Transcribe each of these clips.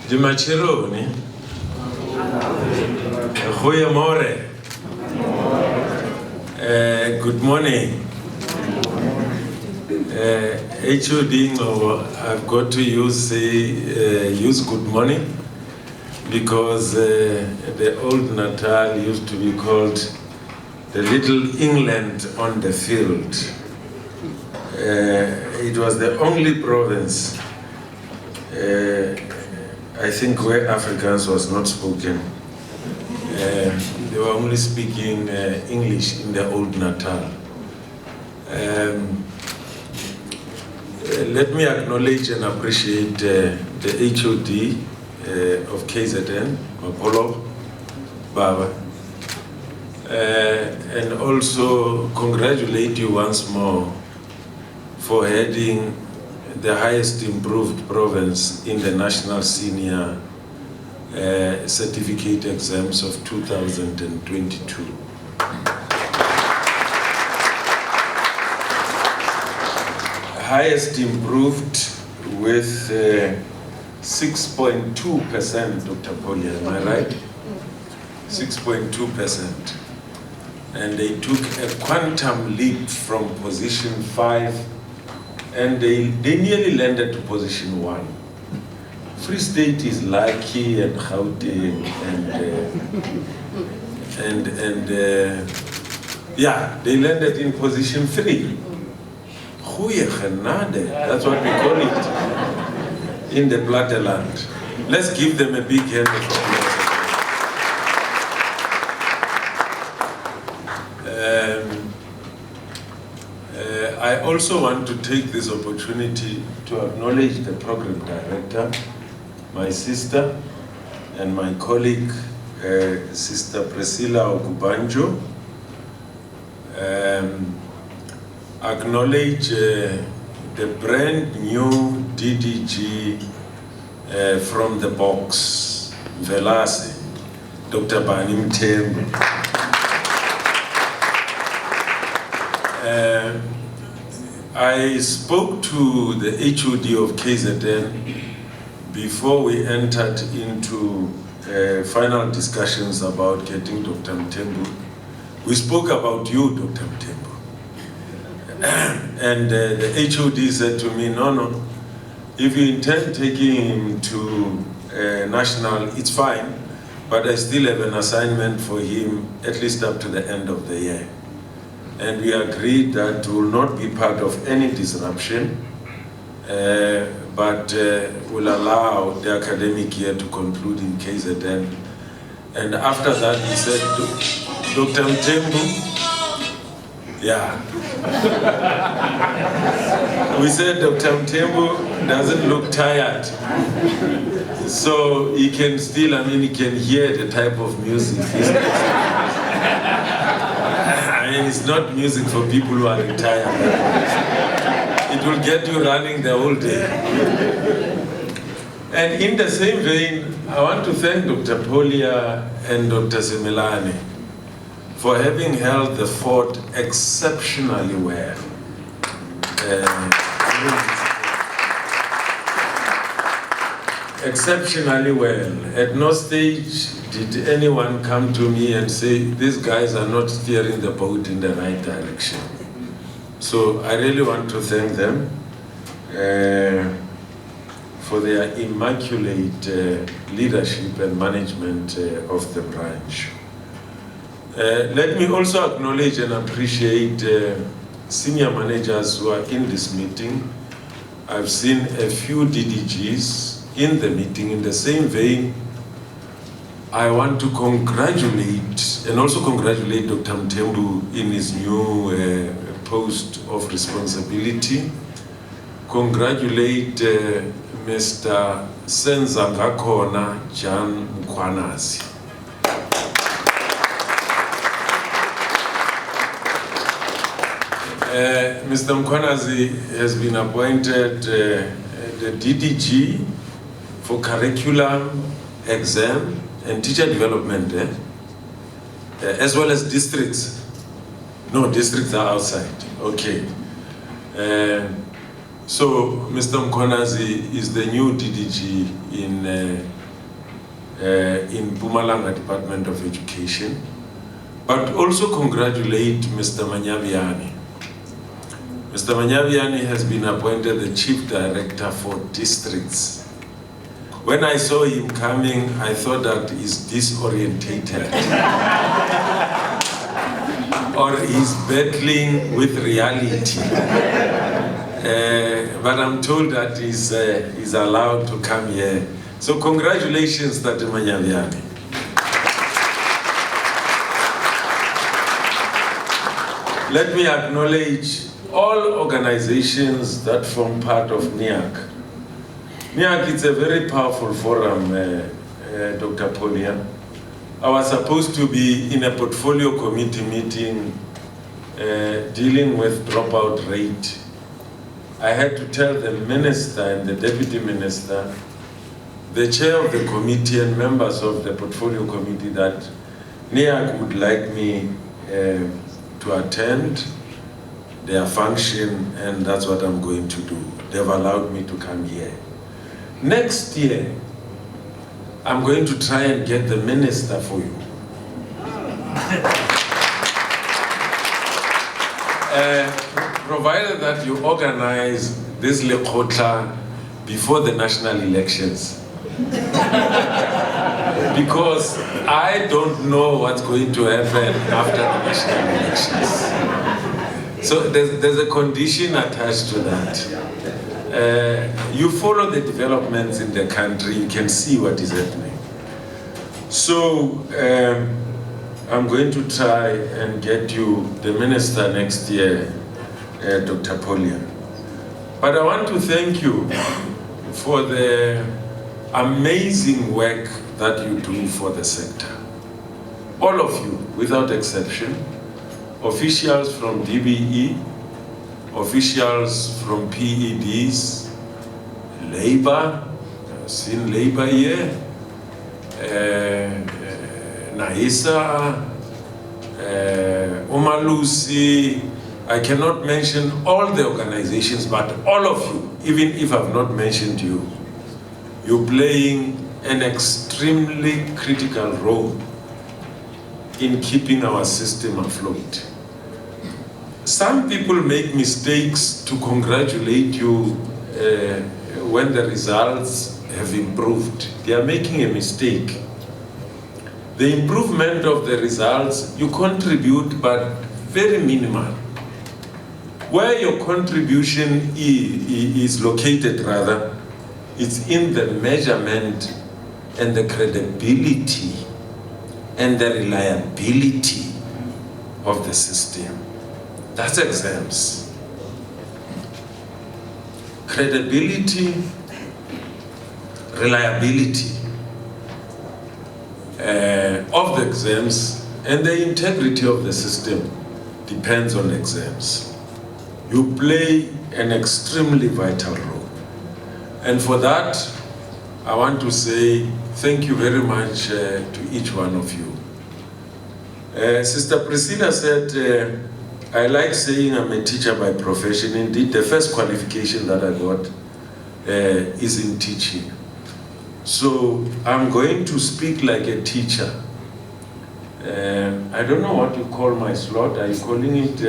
Dimachironi. Goeiemorgen. Good morning. HOD Ngcobo, I've got to use good morning because the old Natal used to be called the Little England on the field. It was the only province, I think, where Afrikaans was not spoken. They were only speaking English in the old Natal. Let me acknowledge and appreciate the HOD of KZN, Apollo Baba, and also congratulate you once more for heading the highest improved province in the National Senior Certificate exams of 2022. Highest improved with 6.2%, Dr. Polia, am I right? 6.2%. And they took a quantum leap from position 5, and they nearly landed to position 1. Free State is lucky, and Gauteng, and yeah, they landed in position 3. Goeie genade, that's what we call it in the Platteland. Let's give them a big hand of applause. I also want to take this opportunity to acknowledge the program director, my sister, and my colleague, Sister Priscilla Okubanjo. Acknowledge the brand new DDG from the box, Velase, Dr. Barney Mthembu. I spoke to the HOD of KZN before we entered into final discussions about getting Dr. Mthembu. We spoke about you, Dr. Mthembu. And the HOD said to me, no, if you intend taking him to national, it's fine, but I still have an assignment for him at least up to the end of the year. And we agreed that will not be part of any disruption, but will allow the academic year to conclude in KZN. And after that, he said, Dr. Mthembu, yeah. We said Dr. Mthembu doesn't look tired. So he can still, he can hear the type of music. It's not music for people who are retired. It will get you running the whole day. And in the same vein, I want to thank Dr. Polia and Dr. Semelane for having held the fort exceptionally well. Exceptionally well. At no stage did anyone come to me and say, these guys are not steering the boat in the right direction. So I really want to thank them for their immaculate leadership and management of the branch. Let me also acknowledge and appreciate senior managers who are in this meeting. I've seen a few DDGs in the meeting. In the same vein, I want to congratulate and also congratulate Dr. Mthembu in his new post of responsibility. Congratulate Mr. Senzangakona Jan Mkhwanazi. Mr. Mkhwanazi has been appointed the DDG for curriculum, exam, and teacher development, as well as districts. No, districts are outside. Okay. So Mr. Nkosinathi is the new DDG in Mpumalanga Department of Education, but also congratulate Mr. Manyaviani. Mr. Manyaviani has been appointed the Chief Director for Districts. When I saw him coming, I thought that he's disorientated or he's battling with reality. But I'm told that he's allowed to come here. So congratulations, Dr. Manyaviani. Let me acknowledge all organizations that form part of NEAC. NEAC is a very powerful forum, Dr. Polia. I was supposed to be in a portfolio committee meeting dealing with dropout rate. I had to tell the minister and the deputy minister, the chair of the committee and members of the portfolio committee that NEAC would like me to attend their function, and that's what I'm going to do. They've allowed me to come here. Next year, I'm going to try and get the minister for you. Provided that you organize this Lekgotla before the national elections. Because I don't know what's going to happen after the national elections. So there's a condition attached to that. You follow the developments in the country, you can see what is happening. So I'm going to try and get you the minister next year, Dr. Polia. But I want to thank you for the amazing work that you do for the sector. All of you, without exception, officials from DBE, officials from PEDs, labor, I've seen labor here, Naisa, Umalusi, I cannot mention all the organizations, but all of you, even if I've not mentioned you, you're playing an extremely critical role in keeping our system afloat. Some people make mistakes to congratulate you when the results have improved. They are making a mistake. The improvement of the results, you contribute, but very minimal. Where your contribution is located, rather, it's in the measurement and the credibility and the reliability of the system. That's exams. Credibility, reliability of the exams and the integrity of the system depends on exams. You play an extremely vital role. And for that, I want to say thank you very much to each one of you. Sister Priscilla said, I like saying I'm a teacher by profession. Indeed, the first qualification that I got is in teaching. So I'm going to speak like a teacher. I don't know what you call my slot. Are you calling it,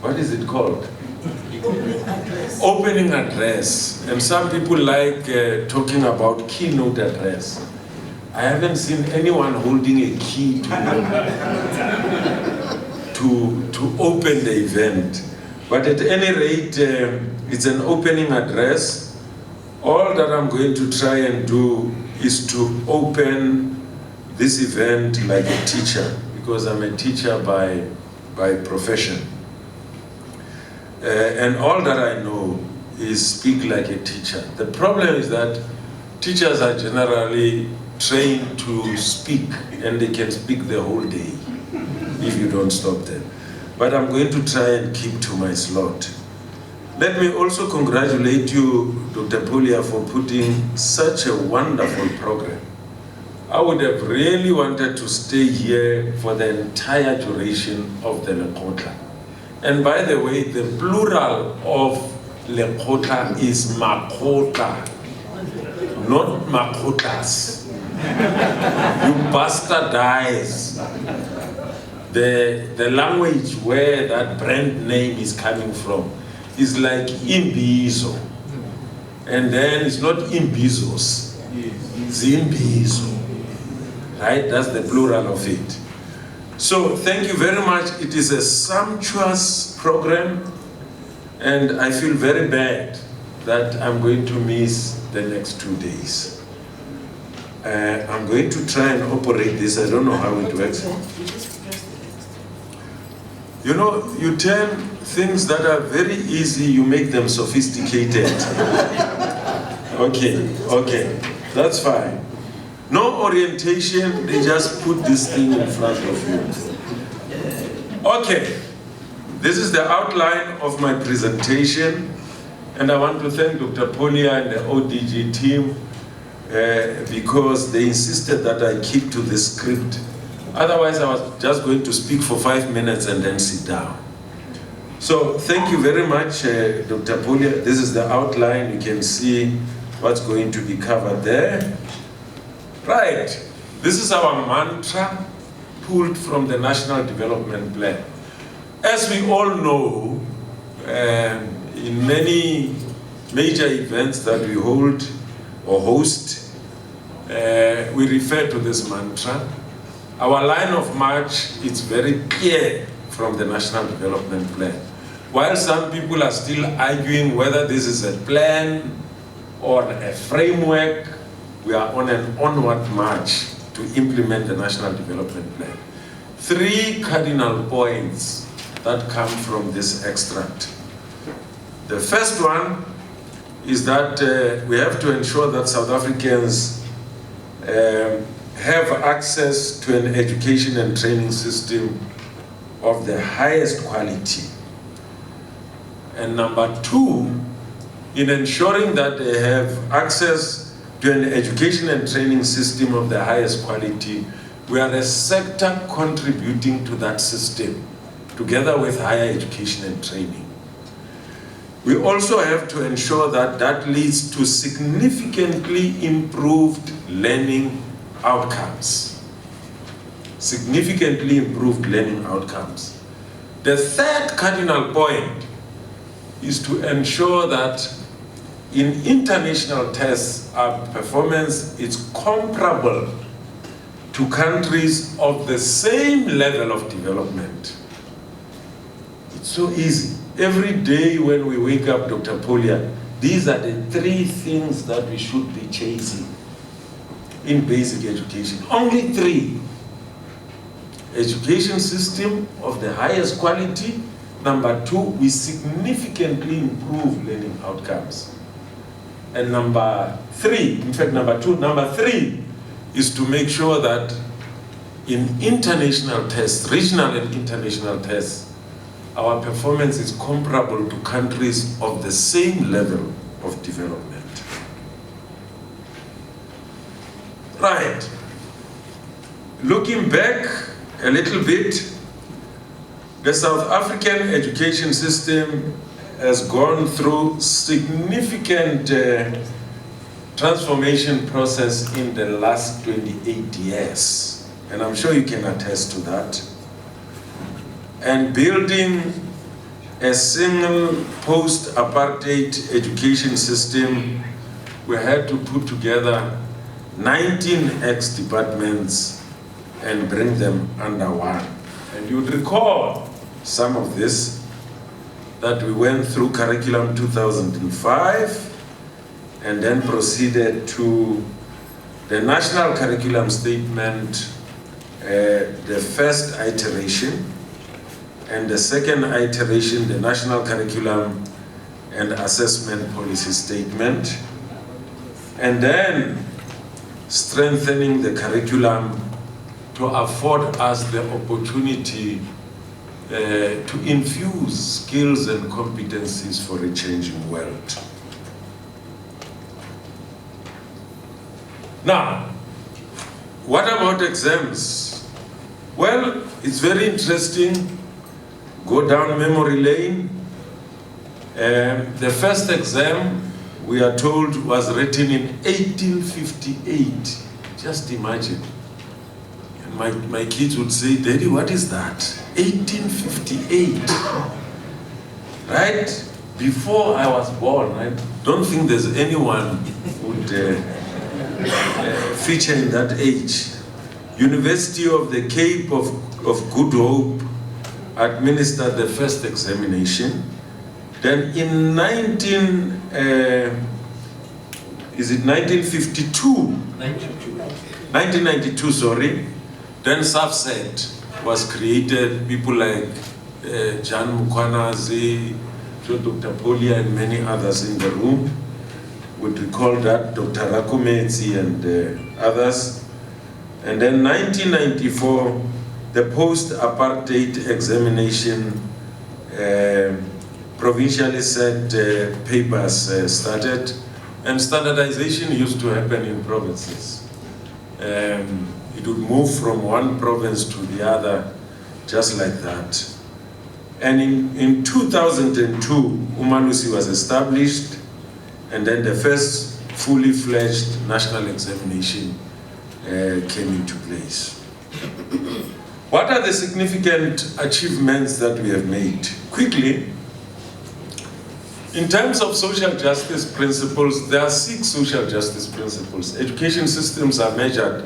what is it called? Opening address. And some people like talking about keynote address. I haven't seen anyone holding a key to open the event. But at any rate, it's an opening address. All that I'm going to try and do is to open this event like a teacher, because I'm a teacher by profession. And all that I know is speak like a teacher. The problem is that teachers are generally trained to speak, and they can speak the whole day if you don't stop them. But I'm going to try and keep to my slot. Let me also congratulate you, Dr. Polia, for putting such a wonderful program. I would have really wanted to stay here for the entire duration of the Lekgotla. And by the way, the plural of Lekgotla is Makgotla, not Makgotlas. You bastardize the language where that brand name is coming from. Is like Imbizo. And then it's not Imbizos, it's Imbizo. Right? That's the plural of it. So thank you very much. It is a sumptuous program, and I feel very bad that I'm going to miss the next 2 days. I'm going to try and operate this. I don't know how it works. You know, you turn things that are very easy, you make them sophisticated. Okay, that's fine. No orientation, they just put this thing in front of you. Okay, this is the outline of my presentation, and I want to thank Dr. Polia and the ODG team because they insisted that I keep to the script. Otherwise, I was just going to speak for 5 minutes and then sit down. So thank you very much, Dr. Polia. This is the outline. You can see what's going to be covered there. Right, this is our mantra pulled from the National Development Plan. As we all know, in many major events that we hold or host, we refer to this mantra. Our line of march is very clear from the National Development Plan. While some people are still arguing whether this is a plan or a framework, we are on an onward march to implement the National Development Plan. 3 cardinal points that come from this extract. The first one is that we have to ensure that South Africans have access to an education and training system of the highest quality. And number 2, in ensuring that they have access to an education and training system of the highest quality, we are a sector contributing to that system, together with higher education and training. We also have to ensure that that leads to significantly improved learning outcomes. Significantly improved learning outcomes. The third cardinal point is to ensure that in international tests, our performance is comparable to countries of the same level of development. It's so easy. Every day when we wake up, Dr. Polia, these are the 3 things that we should be chasing in basic education. Only 3. Education system of the highest quality. Number 2, we significantly improve learning outcomes. And number 3 is to make sure that in international tests, regional and international tests, our performance is comparable to countries of the same level of development. Right. Looking back a little bit, the South African education system has gone through significant transformation process in the last 28 years. And I'm sure you can attest to that. And building a single post-apartheid education system, we had to put together 19 ex-departments and bring them under one. And you'd recall some of this, that we went through Curriculum 2005 and then proceeded to the National Curriculum Statement, the first iteration, and the second iteration, the National Curriculum and Assessment Policy Statement, and then strengthening the curriculum to afford us the opportunity to infuse skills and competencies for a changing world. Now, what about exams? Well, it's very interesting. Go down memory lane. The first exam, we are told, was written in 1858. Just imagine. And my kids would say, Daddy, what is that? 1858. Right? Before I was born, I don't think there's anyone who would feature in that age. University of the Cape of Good Hope administered the first examination. Then in 1992, sorry, then SAFSET was created. People like Jan Mukwanazi, Dr. Polia, and many others in the room would recall that, Dr. Rakumetsi and others. And then 1994, the post-apartheid examination provincially set papers started, and standardization used to happen in provinces. It would move from one province to the other, just like that. And in 2002, Umalusi was established, and then the first fully fledged national examination came into place. What are the significant achievements that we have made? Quickly, in terms of social justice principles, there are 6 social justice principles. Education systems are measured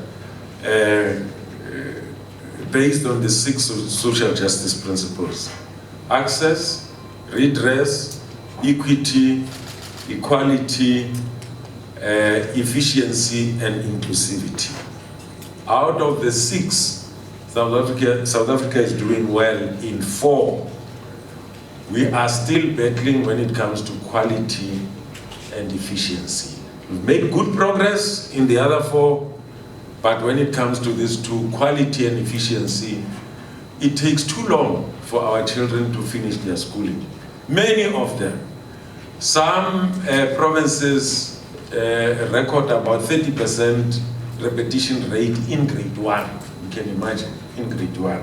based on the 6 social justice principles: access, redress, equity, equality, efficiency, and inclusivity. Out of the 6, South Africa is doing well in 4. We are still battling when it comes to quality and efficiency. We've made good progress in the other 4, but when it comes to these 2, quality and efficiency, it takes too long for our children to finish their schooling. Many of them. Some provinces record about 30% repetition rate in grade 1. You can imagine, in grade 1.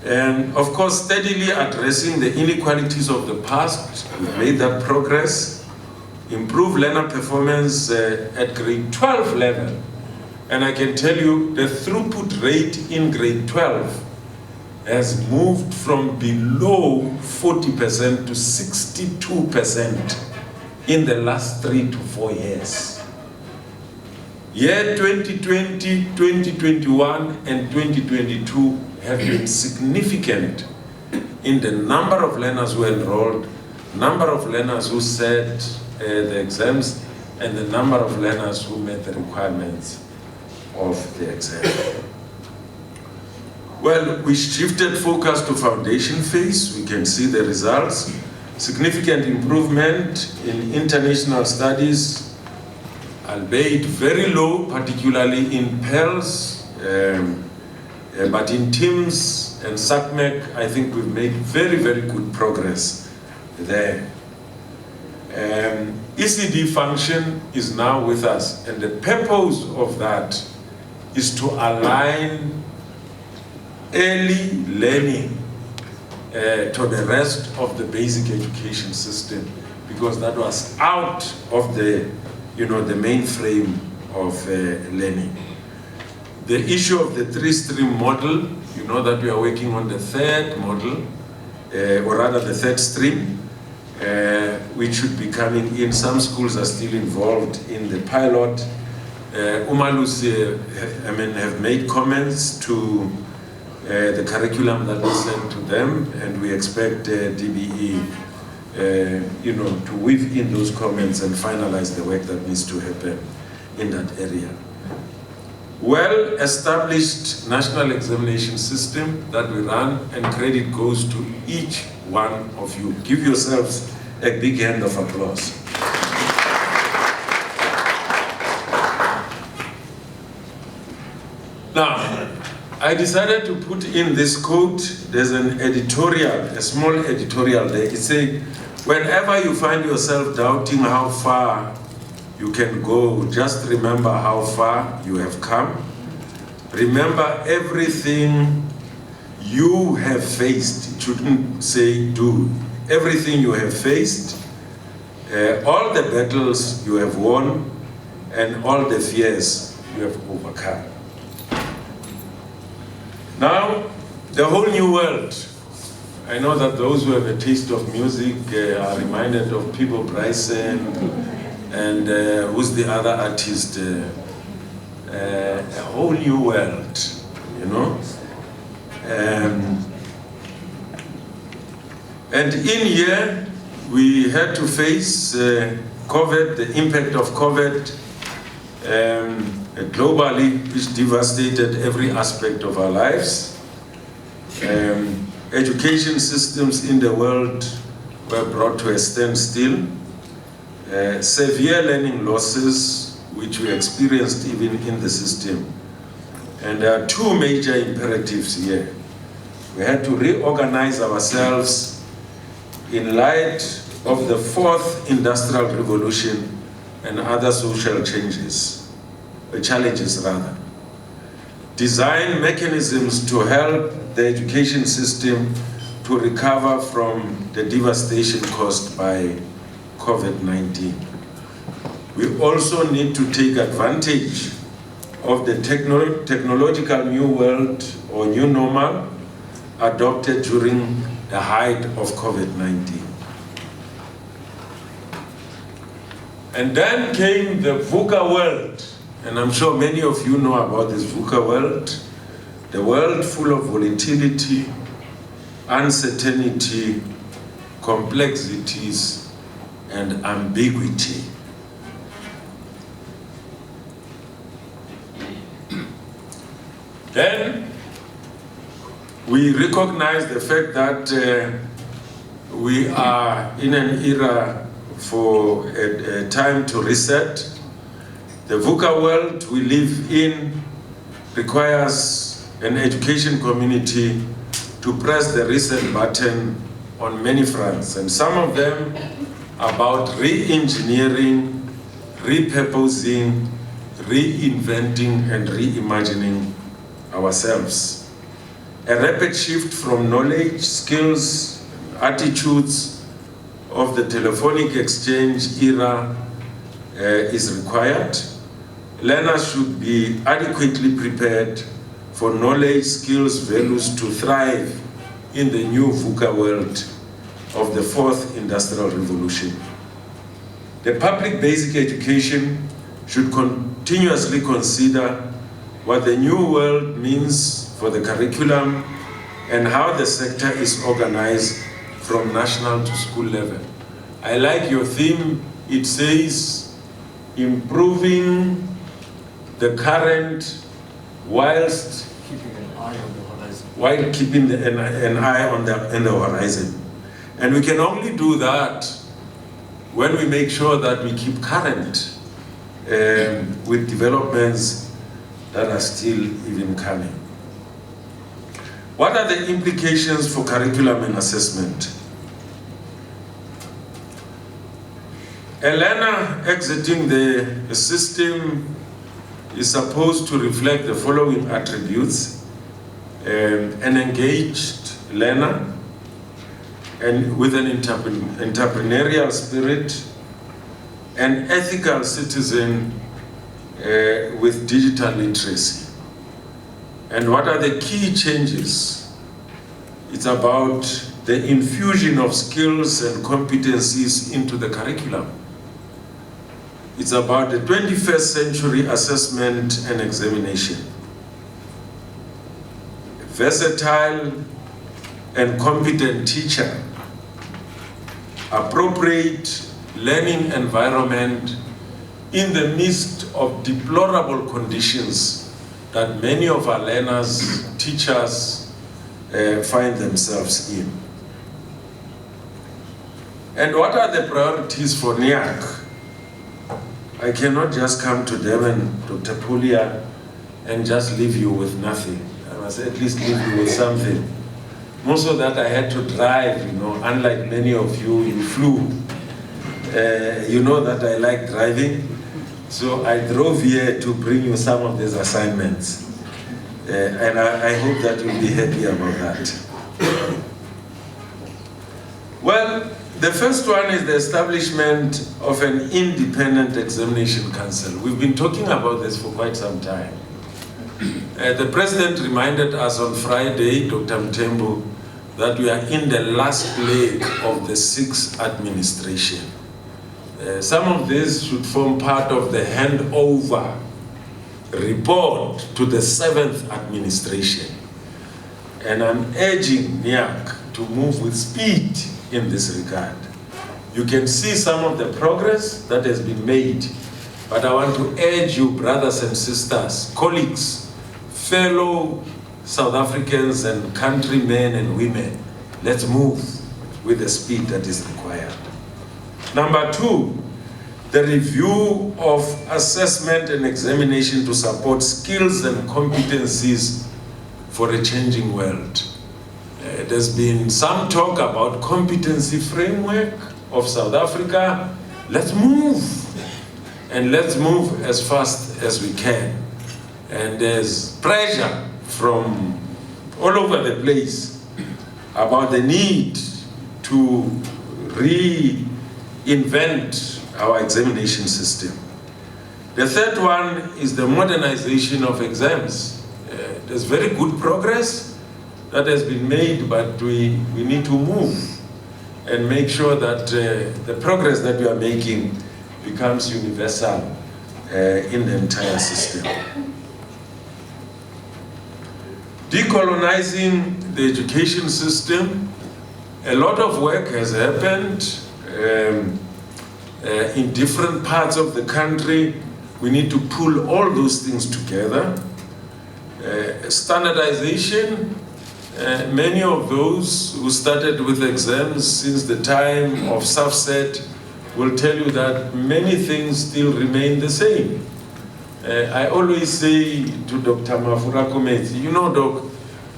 And of course, steadily addressing the inequalities of the past, we've made that progress. Improve learner performance at grade 12 level. And I can tell you the throughput rate in grade 12 has moved from below 40% to 62% in the last 3 to 4 years. Year 2020, 2021, and 2022 have been significant in the number of learners who enrolled, number of learners who sat the exams, and the number of learners who met the requirements of the exam. Well, we shifted focus to foundation phase. We can see the results. Significant improvement in international studies, albeit very low, particularly in PERLS, but in TIMS and SACMEC, I think we've made very, very good progress there. ECD function is now with us, and the purpose of that is to align early learning to the rest of the basic education system, because that was out of the, the mainframe of learning. The issue of the 3-stream model, you know that we are working on the 3rd model, or rather the 3rd stream, which should be coming in. Some schools are still involved in the pilot. Umalusi, have made comments to the curriculum that was sent to them, and we expect DBE, to weave in those comments and finalize the work that needs to happen in that area. Well-established national examination system that we run, and credit goes to each one of you. Give yourselves a big hand of applause. Now, I decided to put in this quote. There's an editorial, a small editorial there. It said, whenever you find yourself doubting how far you can go, just remember how far you have come. Remember everything you have faced. It shouldn't say do. everything you have faced, all the battles you have won, and all the fears you have overcome. Now, the whole new world. I know that those who have a taste of music are reminded of Peabo Bryson and who's the other artist? A whole new world, you know? And in here, we had to face COVID, the impact of COVID globally, which devastated every aspect of our lives. Education systems in the world were brought to a standstill. Severe learning losses, which we experienced even in the system. And there are two major imperatives here. We had to reorganize ourselves in light of the fourth industrial revolution and other social challenges. Design mechanisms to help the education system to recover from the devastation caused by COVID-19. We also need to take advantage of the technological new world or new normal adopted during the height of COVID-19. And then came the VUCA world, and I'm sure many of you know about this VUCA world, the world full of volatility, uncertainty, complexities, and ambiguity. Then we recognize the fact that we are in an era for a time to reset. The VUCA world we live in requires an education community to press the reset button on many fronts, and some of them about re-engineering, repurposing, reinventing, and reimagining ourselves. A rapid shift from knowledge, skills, attitudes of the telephonic exchange era is required. Learners should be adequately prepared for knowledge, skills, values to thrive in the new VUCA world of the fourth industrial revolution. The public basic education should continuously consider what the new world means for the curriculum and how the sector is organized from national to school level. I like your theme. It says improving the current whilst keeping an eye on the horizon. While keeping an eye on the horizon. And we can only do that when we make sure that we keep current with developments that are still even coming. What are the implications for curriculum and assessment? A learner exiting the system is supposed to reflect the following attributes: an engaged learner, and with an entrepreneurial spirit, an ethical citizen with digital literacy. And what are the key changes? It's about the infusion of skills and competencies into the curriculum. It's about the 21st century assessment and examination. A versatile and competent teacher, appropriate learning environment in the midst of deplorable conditions that many of our learners, teachers find themselves in. And what are the priorities for NEAC? I cannot just come to Durban, Dr. Pulia, and just leave you with nothing. I must at least leave you with something. Most of that I had to drive, you know, unlike many of you, you flew. You know that I like driving. So I drove here to bring you some of these assignments. And I hope that you'll be happy about that. Well, the first one is the establishment of an independent examination council. We've been talking about this for quite some time. The President reminded us on Friday, Dr. Mthembu, that we are in the last leg of the 6th administration. Some of this should form part of the handover report to the 7th administration. And I'm urging NEAC to move with speed in this regard. You can see some of the progress that has been made, but I want to urge you, brothers and sisters, colleagues, fellow South Africans and countrymen and women, let's move with the speed that is required. Number 2, the review of assessment and examination to support skills and competencies for a changing world. There's been some talk about competency framework of South Africa. Let's move, and let's move as fast as we can. And there's pressure from all over the place about the need to reinvent our examination system. The third one is the modernization of exams. There's very good progress that has been made, but we need to move and make sure that the progress that we are making becomes universal in the entire system. Decolonizing the education system. A lot of work has happened in different parts of the country. We need to pull all those things together. Standardization. Many of those who started with exams since the time of SAFSET will tell you that many things still remain the same. I always say to Dr. Mafura Kometi, you know, Doc,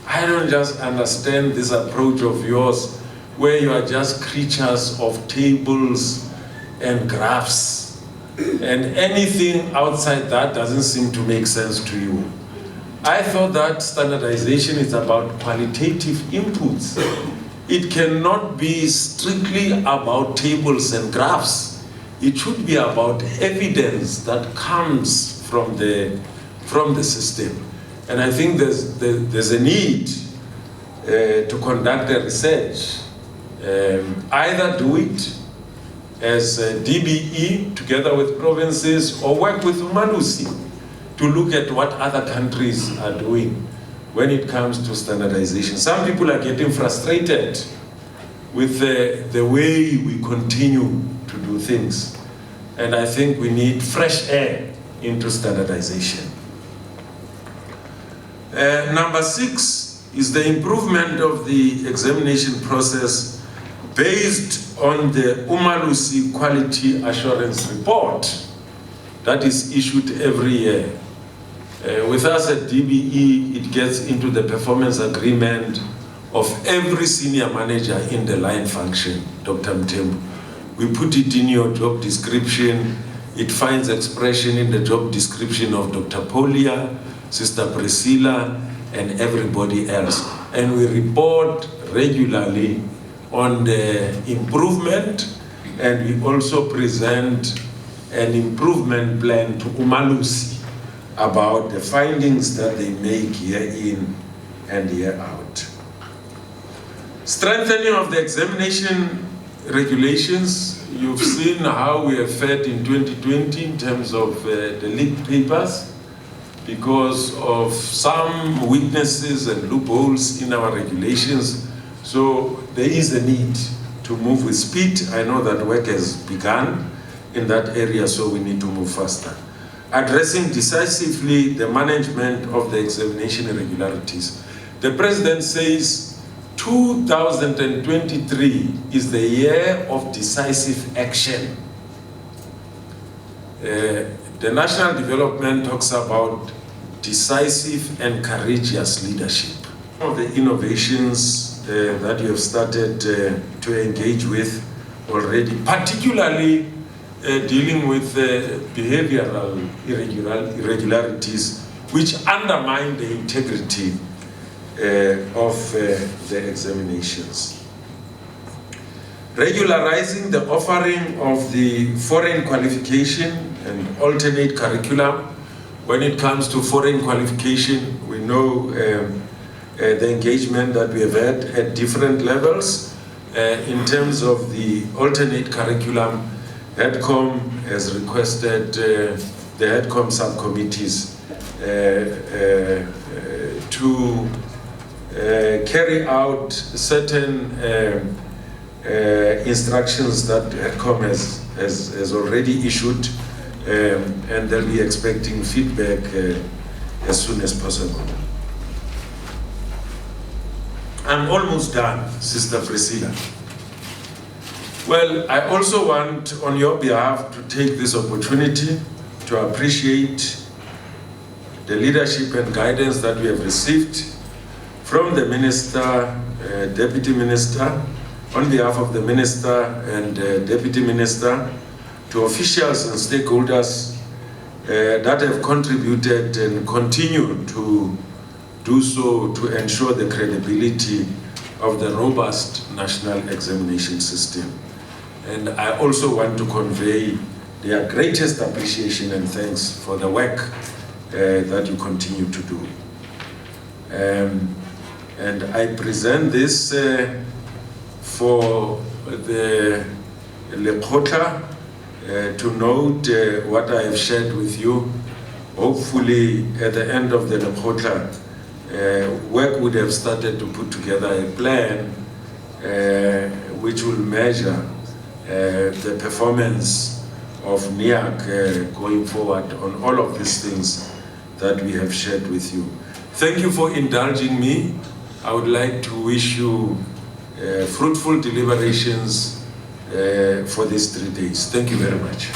I don't just understand this approach of yours where you are just creatures of tables and graphs, and anything outside that doesn't seem to make sense to you. I thought that standardization is about qualitative inputs. It cannot be strictly about tables and graphs. It should be about evidence that comes from the system. And I think there's a need to conduct a research. Either do it as a DBE together with provinces, or work with Umalusi to look at what other countries are doing when it comes to standardization. Some people are getting frustrated with the way we continue to do things. And I think we need fresh air into standardization. Number 6 is the improvement of the examination process based on the Umalusi Quality Assurance Report that is issued every year. With us at DBE, it gets into the performance agreement of every senior manager in the line function, Dr. Mthembu. We put it in your job description. It finds expression in the job description of Dr. Polia, Sister Priscilla, and everybody else. And we report regularly on the improvement, and we also present an improvement plan to Umalusi about the findings that they make year in and year out. Strengthening of the examination regulations. You've seen how we have fared in 2020 in terms of the leaked papers because of some weaknesses and loopholes in our regulations. So there is a need to move with speed. I know that work has begun in that area, so we need to move faster. Addressing decisively the management of the examination irregularities. The President says 2023 is the year of decisive action. The national development talks about decisive and courageous leadership. One of the innovations that you have started to engage with already, particularly dealing with behavioral irregularities which undermine the integrity. Of the examinations. regularizing the offering of the foreign qualification and alternate curriculum. When it comes to foreign qualification, we know the engagement that we have had at different levels. In terms of the alternate curriculum, HEDCOM has requested the HEDCOM subcommittees to carry out certain instructions that HEDCOM has already issued, and they'll be expecting feedback as soon as possible. I'm almost done, Sister Priscilla. Well, I also want, on your behalf, to take this opportunity to appreciate the leadership and guidance that we have received from the Minister, Deputy Minister, on behalf of the Minister and Deputy Minister, to officials and stakeholders that have contributed and continue to do so to ensure the credibility of the robust national examination system. And I also want to convey their greatest appreciation and thanks for the work that you continue to do. And I present this for the Lekgotla to note what I have shared with you. Hopefully, at the end of the Lekgotla, work would have started to put together a plan which will measure the performance of NEAC going forward on all of these things that we have shared with you. Thank you for indulging me. I would like to wish you fruitful deliberations for these 3 days. Thank you very much.